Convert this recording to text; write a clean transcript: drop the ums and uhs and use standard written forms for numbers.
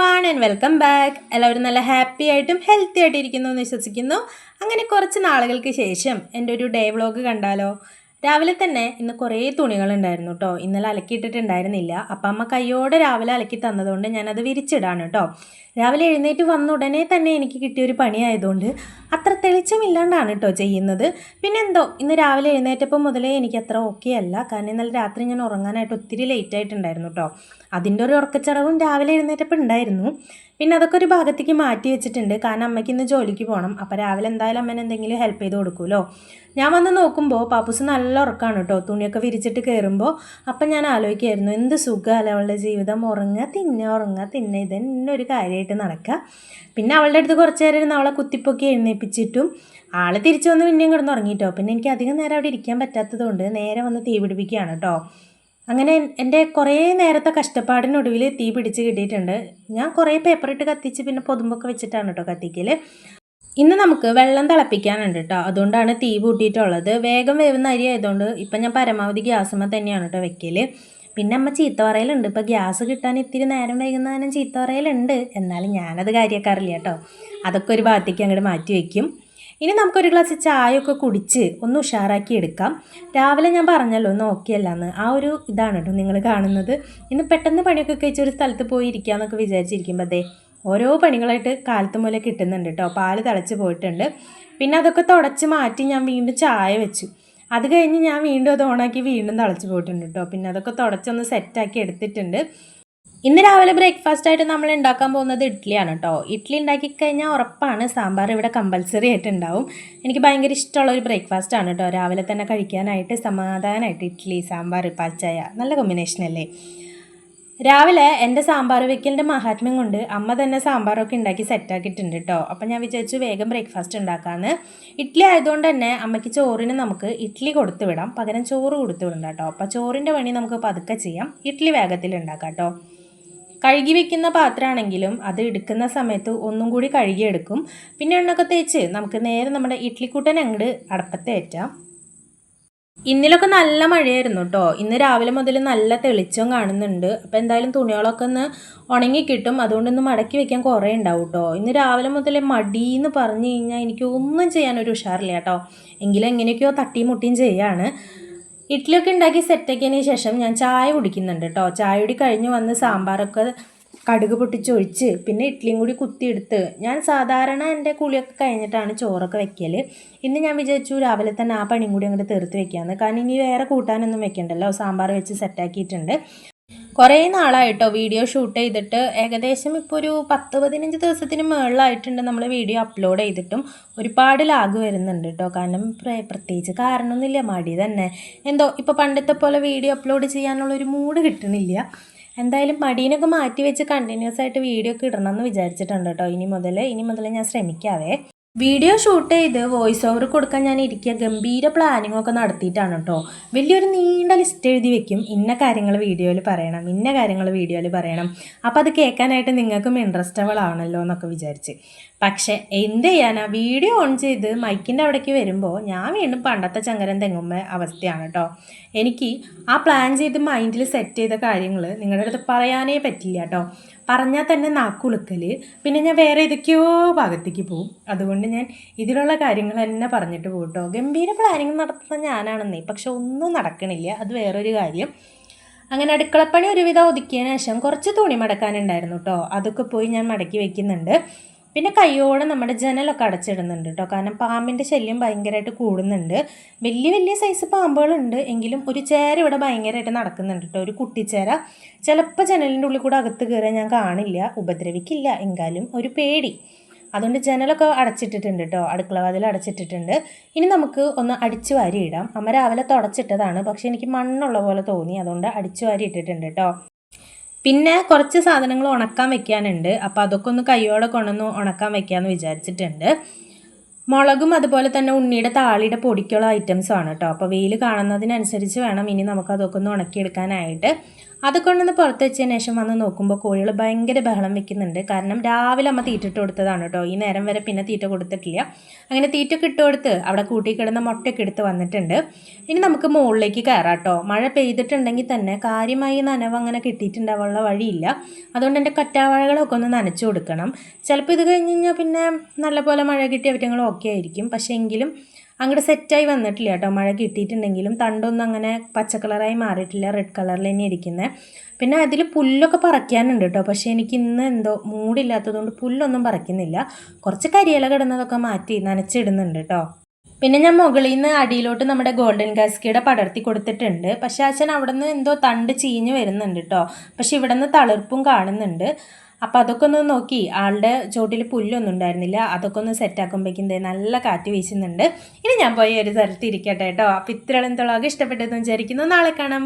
everyone and welcome back. എല്ലാവരും നല്ല happy ആയിട്ടും ഹെൽത്തി ആയിട്ട് ഇരിക്കുന്നു എന്ന് വിശ്വസിക്കുന്നു. അങ്ങനെ കുറച്ച് നാളുകൾക്ക് ശേഷം എൻ്റെ ഒരു ഡേ വ്ലോഗ് കണ്ടാലോ? രാവിലെ തന്നെ ഇന്ന് കുറേ തുണികളുണ്ടായിരുന്നു കേട്ടോ. ഇന്നലെ അലക്കിയിട്ടിട്ടുണ്ടായിരുന്നില്ല. അപ്പം അമ്മ കയ്യോടെ രാവിലെ അലക്കി തന്നതുകൊണ്ട് ഞാനത് വിരിച്ചിടാണ് കേട്ടോ. രാവിലെ എഴുന്നേറ്റ് വന്ന ഉടനെ തന്നെ എനിക്ക് കിട്ടിയൊരു പണിയായതുകൊണ്ട് അത്ര തെളിച്ചമില്ലാണ്ടാണ് കേട്ടോ ചെയ്യുന്നത്. പിന്നെ എന്തോ ഇന്ന് രാവിലെ എഴുന്നേറ്റപ്പോൾ മുതലേ എനിക്ക് അത്ര ഓക്കെ അല്ല. കാരണം ഇന്നലെ രാത്രി ഞാൻ ഉറങ്ങാനായിട്ട് ഒത്തിരി ലേറ്റ് ആയിട്ടുണ്ടായിരുന്നു കേട്ടോ. അതിൻ്റെ ഒരു ഉറക്കച്ചടവും രാവിലെ എഴുന്നേറ്റപ്പോൾ ഉണ്ടായിരുന്നു. പിന്നെ അതൊക്കെ ഒരു ഭാഗത്തേക്ക് മാറ്റി വെച്ചിട്ടുണ്ട്. കാരണം അമ്മയ്ക്ക് ഇന്ന് ജോലിക്ക് പോകണം. അപ്പോൾ രാവിലെ എന്തായാലും അമ്മേനെ എന്തെങ്കിലും ഹെൽപ്പ് ചെയ്ത് കൊടുക്കുമല്ലോ. ഞാൻ വന്ന് നോക്കുമ്പോൾ പാപ്പൂസ് നല്ല ഉറക്കമാണ് കേട്ടോ. തുണിയൊക്കെ വിരിച്ചിട്ട് കയറുമ്പോൾ അപ്പം ഞാൻ ആലോചിക്കുമായിരുന്നു, എന്ത് സുഖമല്ല അവളുടെ ജീവിതം. ഉറങ്ങുക തിന്നെ ഇതന്നെ ഒരു കാര്യമായിട്ട് നടക്കുക. പിന്നെ അവളുടെ അടുത്ത് കുറച്ച് നേരം ഇരുന്ന് അവളെ കുത്തിപ്പൊക്കി എഴുന്നേൽപ്പിച്ചിട്ടും ആൾ തിരിച്ചു വന്ന് പിന്നെയും കിടന്ന് ഉറങ്ങിയിട്ടോ. പിന്നെ എനിക്ക് അധികം നേരം അവിടെ ഇരിക്കാൻ പറ്റാത്തതുകൊണ്ട് നേരെ വന്ന് തീ പിടിപ്പിക്കുകയാണ് കേട്ടോ. അങ്ങനെ എൻ്റെ കുറേ നേരത്തെ കഷ്ടപ്പാടിനൊടുവിൽ തീ പിടിച്ച് കിട്ടിയിട്ടുണ്ട്. ഞാൻ കുറേ പേപ്പറിട്ട് കത്തിച്ച് പിന്നെ പൊതുമ്പൊക്കെ വെച്ചിട്ടാണ് കേട്ടോ കത്തിക്കൽ. ഇന്ന് നമുക്ക് വെള്ളം തിളപ്പിക്കാനുണ്ട് കേട്ടോ. അതുകൊണ്ടാണ് തീ കൂട്ടിയിട്ടുള്ളത്. വേഗം വേവുന്ന അരി ആയതുകൊണ്ട് ഇപ്പം ഞാൻ പരമാവധി ഗ്യാസുമ്മ തന്നെയാണ് കേട്ടോ വെക്കൽ. പിന്നെ അമ്മ ചീത്ത പറയലുണ്ട്, ഇപ്പോൾ ഗ്യാസ് കിട്ടാൻ ഇത്തിരി നേരം വൈകുന്നതിനും ചീത്ത പറയലുണ്ട്. എന്നാലും ഞാനത് കാര്യമാക്കാറില്ല കേട്ടോ. അതൊക്കെ ഒരു ഭാഗത്തേക്ക് അങ്ങോട്ട് മാറ്റി വയ്ക്കും. ഇനി നമുക്കൊരു ഗ്ലാസ് ചായയൊക്കെ കുടിച്ച് ഒന്ന് ഉഷാറാക്കി എടുക്കാം. രാവിലെ ഞാൻ പറഞ്ഞല്ലോ ഒന്ന് ഓക്കെ അല്ലാന്ന്. ആ ഒരു ഇതാണ് കേട്ടോ നിങ്ങൾ കാണുന്നത്. ഇന്ന് പെട്ടെന്ന് പണിയൊക്കെ കഴിച്ച് ഒരു സ്ഥലത്ത് പോയി ഇരിക്കാമെന്നൊക്കെ വിചാരിച്ചിരിക്കുമ്പോൾ അതെ ഓരോ പണികളായിട്ട് കാലത്ത് മൂലം കിട്ടുന്നുണ്ട് കേട്ടോ. പാല് തിളച്ച് പോയിട്ടുണ്ട്. പിന്നെ അതൊക്കെ തുടച്ച് മാറ്റി ഞാൻ വീണ്ടും ചായ വെച്ചു. അത് കഴിഞ്ഞ് ഞാൻ വീണ്ടും അത് ഓണാക്കി വീണ്ടും തിളച്ച് പോയിട്ടുണ്ട് കേട്ടോ. പിന്നെ അതൊക്കെ തുടച്ചൊന്ന് സെറ്റാക്കി എടുത്തിട്ടുണ്ട്. ഇന്ന് രാവിലെ ബ്രേക്ക്ഫാസ്റ്റായിട്ട് നമ്മൾ ഉണ്ടാക്കാൻ പോകുന്നത് ഇഡ്ഡലിയാണ് കേട്ടോ. ഇഡ്ഡലി ഉണ്ടാക്കി കഴിഞ്ഞാൽ ഉറപ്പാണ് സാമ്പാർ ഇവിടെ കമ്പൽസറി ആയിട്ട് ഉണ്ടാവും. എനിക്ക് ഭയങ്കര ഇഷ്ടമുള്ളൊരു ബ്രേക്ക്ഫാസ്റ്റാണ് കേട്ടോ. രാവിലെ തന്നെ കഴിക്കാനായിട്ട് സമാധാനമായിട്ട് ഇഡ്ഡലി സാമ്പാർ പാൽച്ചായ നല്ല കോമ്പിനേഷനല്ലേ. രാവിലെ എൻ്റെ സാമ്പാർ വെക്കലിൻ്റെ മഹാത്മ്യം കൊണ്ട് അമ്മ തന്നെ സാമ്പാറൊക്കെ ഉണ്ടാക്കി സെറ്റാക്കിയിട്ടുണ്ട് കേട്ടോ. അപ്പം ഞാൻ വിചാരിച്ചു വേഗം ബ്രേക്ക്ഫാസ്റ്റ് ഉണ്ടാക്കാമെന്ന്. ഇഡ്ഡലി ആയതുകൊണ്ട് തന്നെ അമ്മയ്ക്ക് ചോറിന് നമുക്ക് ഇഡ്ഡലി കൊടുത്തു വിടാം, പകരം ചോറ് കൊടുത്തു വിടണ്ട കേട്ടോ. അപ്പോൾ ചോറിൻ്റെ പണി നമുക്ക് പതുക്കെ ചെയ്യാം, ഇഡ്ഡലി വേഗത്തിൽ ഉണ്ടാക്കാം കേട്ടോ. കഴുകി വെക്കുന്ന പാത്രമാണെങ്കിലും അത് എടുക്കുന്ന സമയത്ത് ഒന്നും കൂടി കഴുകിയെടുക്കും. പിന്നെ എണ്ണൊക്കെ തേച്ച് നമുക്ക് നേരെ നമ്മുടെ ഇഡ്ഡലിക്കൂട്ടൻ അങ്ങോട്ട് അടപ്പത്തേറ്റാം. ഇന്നലൊക്കെ നല്ല മഴയായിരുന്നു കേട്ടോ. ഇന്ന് രാവിലെ മുതൽ നല്ല തെളിച്ചം കാണുന്നുണ്ട്. അപ്പോൾ എന്തായാലും തുണികളൊക്കെ ഒന്ന് ഉണങ്ങി കിട്ടും. അതുകൊണ്ടൊന്ന് മടക്കി വെക്കാൻ കുറേ ഉണ്ടാവും കേട്ടോ. ഇന്ന് രാവിലെ മുതൽ മടിയെന്ന് പറഞ്ഞു കഴിഞ്ഞാൽ എനിക്ക് ഒന്നും ചെയ്യാനൊരു ഉഷാറില്ല കേട്ടോ. എങ്കിലും എങ്ങനെയൊക്കെയോ തട്ടിയും മുട്ടിയും ചെയ്യാണ്. ഇഡ്ഡലിയൊക്കെ ഉണ്ടാക്കി സെറ്റാക്കിയതിന് ശേഷം ഞാൻ ചായ കുടിക്കുന്നുണ്ട് കേട്ടോ. ചായ കുടി കഴിഞ്ഞ് വന്ന് സാമ്പാറൊക്കെ കടുക് പൊട്ടിച്ചൊഴിച്ച് പിന്നെ ഇഡ്ഡലിയും കൂടി കുത്തിയെടുത്ത് ഞാൻ സാധാരണ എൻ്റെ കുളിയൊക്കെ കഴിഞ്ഞിട്ടാണ് ചോറൊക്കെ വെക്കൽ. ഇന്ന് ഞാൻ വിചാരിച്ചു രാവിലെ തന്നെ ആ പണിയും കൂടി അങ്ങോട്ട് തീർത്ത് വെക്കാമെന്ന്. കാരണം ഇനി വേറെ കൂട്ടാനൊന്നും വെക്കണ്ടല്ലോ, സാമ്പാർ വെച്ച് സെറ്റാക്കിയിട്ടുണ്ട്. കുറേ നാളായിട്ടോ വീഡിയോ ഷൂട്ട് ചെയ്തിട്ട്. ഏകദേശം ഇപ്പോൾ ഒരു 10-15 ദിവസത്തിന് മുകളിലായിട്ടുണ്ട് നമ്മൾ വീഡിയോ അപ്ലോഡ് ചെയ്തിട്ടും. ഒരുപാട് ലാഗ് വരുന്നുണ്ട് കേട്ടോ. കാരണം പ്രത്യേകിച്ച് കാരണമൊന്നുമില്ല, മടി തന്നെ. എന്തോ ഇപ്പോൾ പണ്ടത്തെ പോലെ വീഡിയോ അപ്ലോഡ് ചെയ്യാനുള്ളൊരു മൂഡ് കിട്ടണില്ല. എന്തായാലും മടീനൊക്കെ മാറ്റി വെച്ച് കണ്ടിന്യൂസ് ആയിട്ട് വീഡിയോ ഒക്കെ ഇടണം എന്ന് വിചാരിച്ചിട്ടുണ്ട് കേട്ടോ. ഇനി മുതൽ ഞാൻ ശ്രമിക്കാവേ. വീഡിയോ ഷൂട്ട് ചെയ്ത് വോയിസ് ഓവർ കൊടുക്കാൻ ഞാൻ ഇരിക്കുക ഗംഭീര പ്ലാനിങ് ഒക്കെ നടത്തിയിട്ടാണ് കേട്ടോ. വലിയൊരു നീണ്ട ലിസ്റ്റ് എഴുതി വെക്കും, ഇന്ന കാര്യങ്ങൾ വീഡിയോയിൽ പറയണം. അപ്പോൾ അത് കേൾക്കാനായിട്ട് നിങ്ങൾക്കും ഇൻട്രസ്റ്റബിൾ ആവണമല്ലോ എന്നൊക്കെ വിചാരിച്ച്. പക്ഷേ എന്ത് ചെയ്യാനാ, വീഡിയോ ഓൺ ചെയ്ത് മൈക്കിൻ്റെ അവിടേക്ക് വരുമ്പോൾ ഞാൻ വീണ്ടും പണ്ടത്തെ ചങ്ങരം തെങ്ങുമ്പോൾ അവസ്ഥയാണ് കേട്ടോ. എനിക്ക് ആ പ്ലാൻ ചെയ്ത് മൈൻഡിൽ സെറ്റ് ചെയ്ത കാര്യങ്ങൾ നിങ്ങളുടെ അടുത്ത് പറയാനേ പറ്റില്ല കേട്ടോ. പറഞ്ഞാൽ തന്നെ നാക്കുളുക്കൽ. പിന്നെ ഞാൻ വേറെ ഏതൊക്കെയോ ഭാഗത്തേക്ക് പോവും. അതുകൊണ്ട് ഞാൻ ഇതിലുള്ള കാര്യങ്ങൾ തന്നെ പറഞ്ഞിട്ട് പോകും കേട്ടോ. ഗംഭീര പ്ലാനിങ് നടത്തുന്ന ഞാനാണെന്നേ, പക്ഷെ ഒന്നും നടക്കണില്ല, അത് വേറൊരു കാര്യം. അങ്ങനെ അടുക്കളപ്പണി ഒരുവിധം ഒതുക്കിയതിന് ശേഷം കുറച്ച് തുണി മടക്കാനുണ്ടായിരുന്നു കേട്ടോ. അതൊക്കെ പോയി ഞാൻ മടക്കി വയ്ക്കുന്നുണ്ട്. പിന്നെ കയ്യോടെ നമ്മുടെ ജനലൊക്കെ അടച്ചിടുന്നുണ്ട് കേട്ടോ. കാരണം പാമ്പിൻ്റെ ശല്യം ഭയങ്കരമായിട്ട് കൂടുന്നുണ്ട്. വലിയ സൈസ് പാമ്പുകളുണ്ട്, എങ്കിലും ഒരു ചേര ഇവിടെ ഭയങ്കരമായിട്ട് നടക്കുന്നുണ്ട് കേട്ടോ. ഒരു കുട്ടിച്ചേര ചിലപ്പോൾ ജനലിൻ്റെ ഉള്ളിൽ കൂടെ അകത്ത് കയറാൻ ഞാൻ കാണില്ല, ഉപദ്രവിക്കില്ല, എങ്കിലും ഒരു പേടി. അതുകൊണ്ട് ജനലൊക്കെ അടച്ചിട്ടിട്ടുണ്ട് കേട്ടോ. അടുക്കള വാതിൽ അടച്ചിട്ടിട്ടുണ്ട്. ഇനി നമുക്ക് ഒന്ന് അടിച്ചു വാരി ഇടാം. അമ്മ രാവിലെ തുടച്ചിട്ടതാണ്, പക്ഷെ എനിക്ക് മണ്ണുള്ള പോലെ തോന്നി, അതുകൊണ്ട് അടിച്ചു വാരി ഇട്ടിട്ടുണ്ട് കേട്ടോ. പിന്നെ കുറച്ച് സാധനങ്ങൾ ഉണക്കാൻ വെക്കാനുണ്ട്. അപ്പോൾ അതൊക്കെ ഒന്ന് കയ്യോടെ കൊണ്ടൊന്ന് ഉണക്കാൻ വെക്കാമെന്ന് വിചാരിച്ചിട്ടുണ്ട്. മുളകും അതുപോലെ തന്നെ ഉണ്ണിയുടെ താളിയുടെ പൊടിക്കുള്ള ഐറ്റംസാണ് കേട്ടോ. അപ്പോൾ വെയിൽ കാണുന്നതിനനുസരിച്ച് വേണം ഇനി നമുക്കതൊക്കെ ഒന്ന് ഉണക്കിയെടുക്കാനായിട്ട്. അതുകൊണ്ടൊന്ന് പുറത്ത് വെച്ചതിന് ശേഷം വന്ന് നോക്കുമ്പോൾ കോഴികൾ ഭയങ്കര ബഹളം വെക്കുന്നുണ്ട്. കാരണം രാവിലെ അമ്മ തീറ്റ ഇട്ട് കൊടുത്തതാണ് കേട്ടോ. ഈ നേരം വരെ പിന്നെ തീറ്റ കൊടുത്തിട്ടില്ല. അങ്ങനെ തീറ്റ ഇട്ട് കൊടുത്ത് അവിടെ കൂട്ടി കിടന്ന മുട്ടയൊക്കെ എടുത്ത് വന്നിട്ടുണ്ട്. ഇനി നമുക്ക് മുകളിലേക്ക് കയറാം കേട്ടോ. മഴ പെയ്തിട്ടുണ്ടെങ്കിൽ തന്നെ കാര്യമായി നനവ് അങ്ങനെ കിട്ടിയിട്ടുണ്ടാവാനുള്ള വഴിയില്ല. അതുകൊണ്ട് എൻ്റെ കറ്റാവാഴകളൊക്കെ ഒന്ന് നനച്ചു കൊടുക്കണം. ചിലപ്പോൾ ഇത് കഴിഞ്ഞ് കഴിഞ്ഞാൽ പിന്നെ നല്ലപോലെ മഴ കിട്ടി അവറ്റങ്ങൾ ഓക്കെ ആയിരിക്കും. പക്ഷേ എങ്കിലും അങ്ങോട്ട് സെറ്റായി വന്നിട്ടില്ല കേട്ടോ. മഴ കിട്ടിയിട്ടുണ്ടെങ്കിലും തണ്ടൊന്നും അങ്ങനെ പച്ച കളറായി മാറിയിട്ടില്ല, റെഡ് കളറിൽ തന്നെ ഇരിക്കുന്നത്. പിന്നെ അതിൽ പുല്ലൊക്കെ പറിക്കാനുണ്ട് കേട്ടോ. പക്ഷേ എനിക്ക് ഇന്ന് എന്തോ മൂടില്ലാത്തതുകൊണ്ട് പുല്ലൊന്നും പറിക്കുന്നില്ല. കുറച്ച് കരിയില കിടന്നതൊക്കെ മാറ്റി നനച്ചിടുന്നുണ്ട് കേട്ടോ. പിന്നെ ഞാൻ മുകളിൽ നിന്ന് അടിയിലോട്ട് നമ്മുടെ ഗോൾഡൻ കാസ്കേഡ് പടർത്തി കൊടുത്തിട്ടുണ്ട്. പക്ഷേ അച്ഛൻ അവിടെ നിന്ന് എന്തോ തണ്ട് ചീഞ്ഞ് വരുന്നുണ്ട് കേട്ടോ. പക്ഷെ ഇവിടെ നിന്ന് തളിർപ്പും കാണുന്നുണ്ട്. അപ്പോൾ അതൊക്കെ ഒന്ന് നോക്കി, ആളുടെ ചോട്ടിൽ പുല്ലൊന്നും ഉണ്ടായിരുന്നില്ല, അതൊക്കെ ഒന്ന് സെറ്റാക്കുമ്പോഴേക്കും നല്ല കാറ്റ് വീശുന്നുണ്ട്. ഇനി ഞാൻ പോയി ഒരു സ്ഥലത്ത് ഇരിക്കട്ടെ കേട്ടോ. അപ്പോൾ ഇത്രയും തൊളാകെ ഇഷ്ടപ്പെട്ടെന്ന് വിചാരിക്കുന്നു. നാളെ കാണാം.